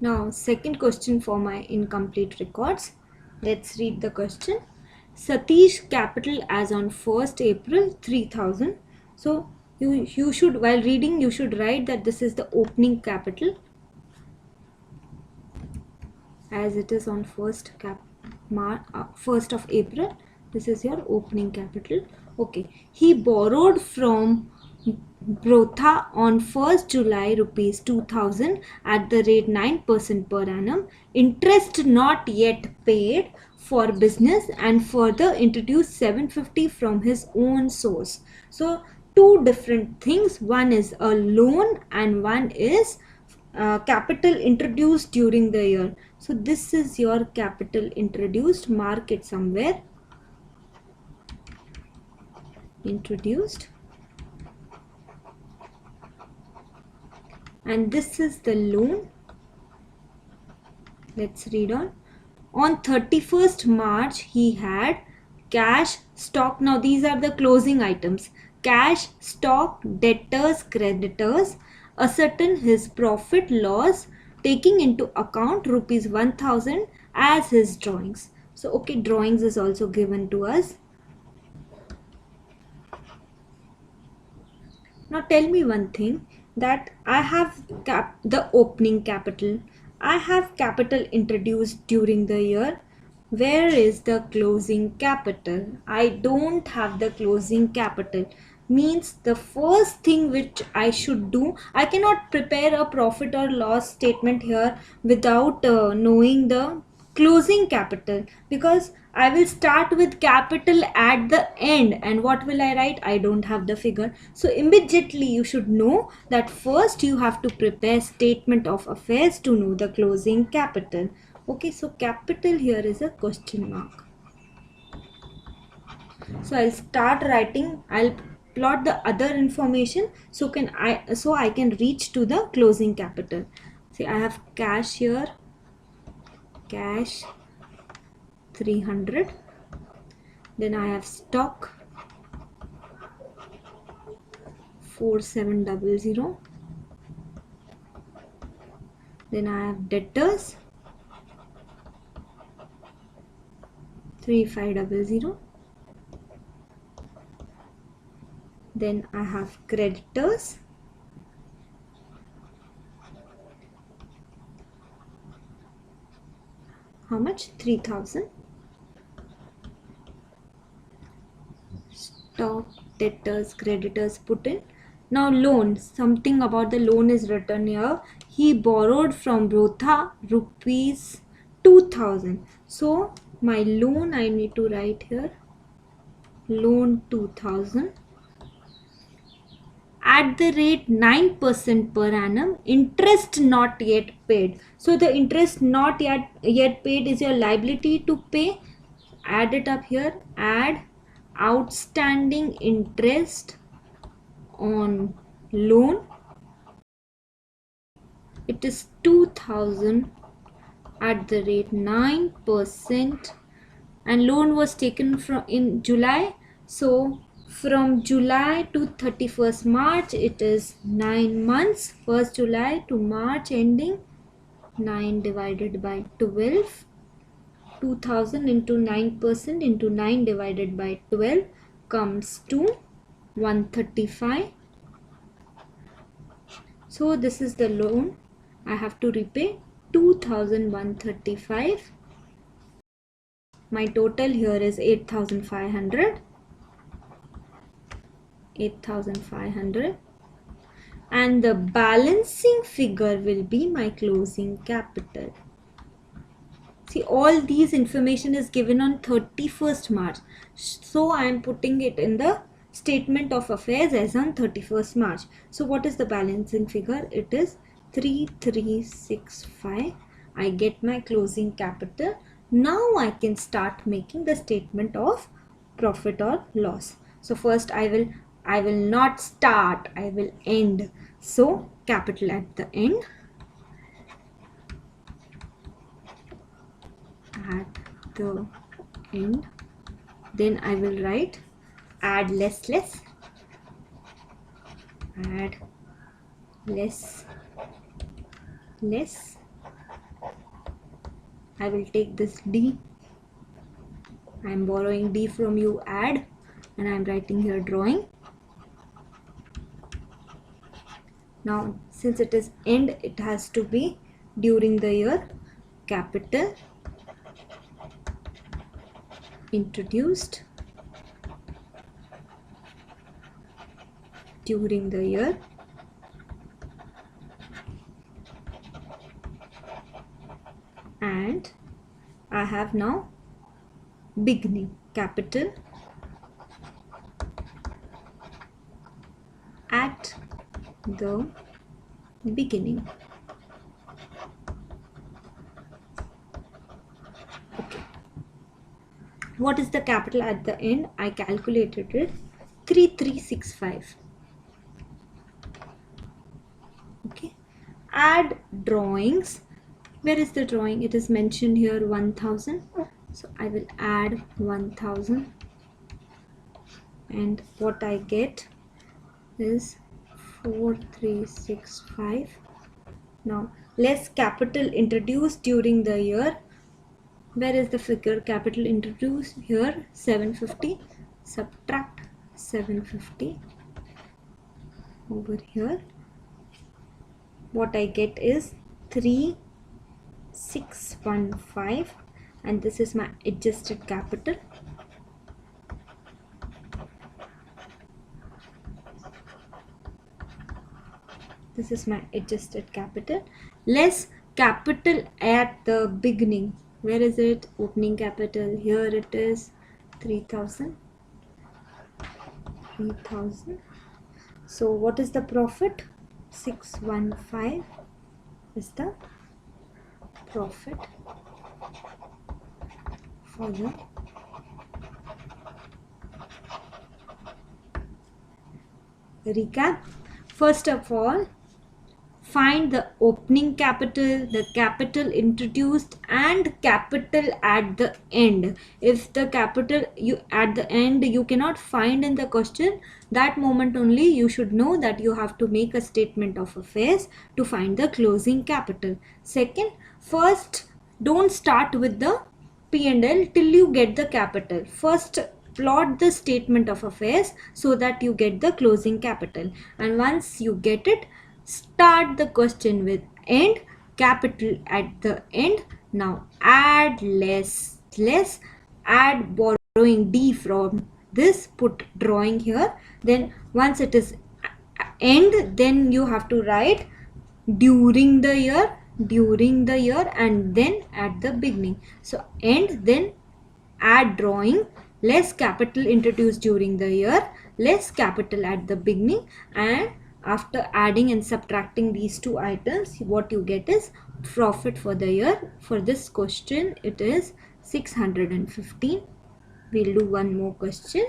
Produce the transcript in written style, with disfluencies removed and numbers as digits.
Now, second question for my incomplete records. Let's read the question. Satish capital as on 1st April 3000. So you should, while reading, you should write that this is the opening capital as it is on 1st of April. This is your opening capital. Okay. He borrowed from Brotha on 1st July rupees 2000 at the rate 9% per annum. Interest not yet paid for business, and further introduced 750 from his own source. So two different things. One is a loan and one is capital introduced during the year. So this is your capital introduced. Mark it somewhere. Introduced. And this is the loan. Let's read on. On 31st March, he had cash, stock. Now these are the closing items. Cash, stock, debtors, creditors. Ascertain his profit loss, taking into account rupees 1000 as his drawings. So okay, drawings is also given to us. Now tell me one thing, that I have the opening capital. I have capital introduced during the year. Where is the closing capital? I don't have the closing capital. Means the first thing which I should do, I cannot prepare a profit or loss statement here without knowing the closing capital, because I will start with capital at the end, and what will I write? I don't have the figure. So immediately you should know that first you have to prepare statement of affairs to know the closing capital. Okay, so capital here is a question mark. So I'll start writing. I'll plot the other information so I can reach to the closing capital. See, I have cash here. Cash 300. Then I have stock 4700. Then I have debtors 3500. Then I have creditors how much? 3000. Stock, debtors, creditors put in. Now loan, something about the loan is written here. He borrowed from Brotha rupees 2000. So my loan I need to write here. Loan 2000 at the rate 9% per annum. Interest not yet paid. So the interest not yet paid is your liability to pay. Add it up here. Add outstanding interest on loan. It is 2000 at the rate 9%, and loan was taken from in July. So from July to 31st March it is 9 months. 1st July to March ending. 9 divided by 12. 2000 into 9% into 9 divided by 12 comes to 135. So this is the loan. I have to repay 2135. My total here is 8500. 8500. And the balancing figure will be my closing capital. See, all these information is given on 31st March. So I am putting it in the statement of affairs as on 31st March. So what is the balancing figure? It is 3365. I get my closing capital. Now I can start making the statement of profit or loss. So first I will not start, I will end. So capital at the end. At the end. Then I will write add less. Add less. I will take this D. I am borrowing D from you, add, and I am writing here drawing. Now since it is end, it has to be during the year. Capital introduced during the year, and I have now beginning. Capital at the beginning. Okay. What is the capital at the end? I calculated it, 3365. Okay. Add drawings. Where is the drawing? It is mentioned here 1000. So I will add 1000, and what I get is 4365. Now less capital introduced during the year. Where is the figure capital introduced? Here 750. Subtract 750 over here. What I get is 3615, and this is my adjusted capital. This is my adjusted capital. Less capital at the beginning. Where is it? Opening capital. Here it is 3000. 3000. So what is the profit? 615 is the profit for the recap. First of all, find the opening capital, the capital introduced, and capital at the end. If the capital you at the end you cannot find in the question, that moment only you should know that you have to make a statement of affairs to find the closing capital. Second, first don't start with the P&L till you get the capital. First plot the statement of affairs so that you get the closing capital, and once you get it, start the question with end, capital at the end. Now add less, add borrowing D from this, put drawing here. Then once it is end, then you have to write during the year, and then at the beginning. So end, then add drawing, less capital introduced during the year, less capital at the beginning, and after adding and subtracting these two items, what you get is profit for the year. For this question, it is 615. We'll do one more question.